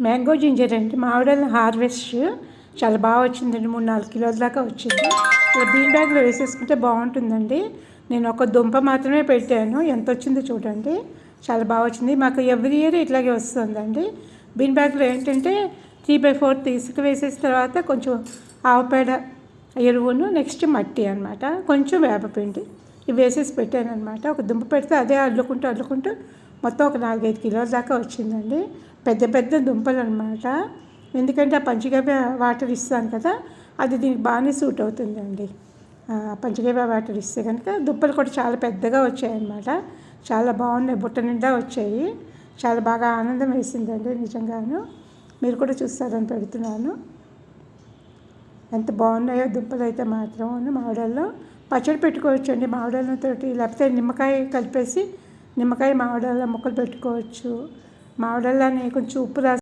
Mango ginger అండి, Mamidala harvest చాలా బాగా వచ్చిందండి. 3-4 కిలోల దాకా వచ్చింది. ఇలా బీన్ బ్యాగ్లో వేసేసుకుంటే బాగుంటుందండి. నేను ఒక దుంప మాత్రమే పెట్టాను, ఎంత వచ్చిందో చూడండి. చాలా బాగా వచ్చింది. మాకు ఎవ్రీ ఇయర్ ఇట్లాగే వస్తుందండి. బీన్ బ్యాగ్లో ఏంటంటే 3/4 ఇసుక వేసేసిన తర్వాత కొంచెం ఆవుపేడ ఎరువును, నెక్స్ట్ మట్టి అనమాట, కొంచెం వేపపిండి ఇవి వేసేసి పెట్టాను అనమాట. ఒక దుంప పెడితే అదే అల్లుకుంటూ మొత్తం ఒక 4-5 కిలోల దాకా వచ్చిందండి. పెద్ద పెద్ద దుంపలు అనమాట. ఎందుకంటే ఆ పంచగవ్య వాటర్ ఇస్తాను కదా, అది దీనికి బాగానే సూట్ అవుతుందండి. పంచగవ్య వాటర్ ఇస్తే కనుక దుంపలు కూడా చాలా పెద్దగా వచ్చాయన్నమాట. చాలా బాగున్నాయి, బుట్ట నిండా వచ్చాయి. చాలా బాగా ఆనందం వేసిందండి నిజంగాను. మీరు కూడా చూస్తారని పెడుతున్నాను. ఎంత బాగున్నాయో దుంపలు అయితే మాత్రం. మామిడాల్లో పచ్చడి పెట్టుకోవచ్చు అండి మామిడాలతో, లేకపోతే నిమ్మకాయ కలిపేసి నిమ్మకాయ మామిడాల ముక్కలు పెట్టుకోవచ్చు. మామిడాలని కొంచెం ఉప్పు రాసి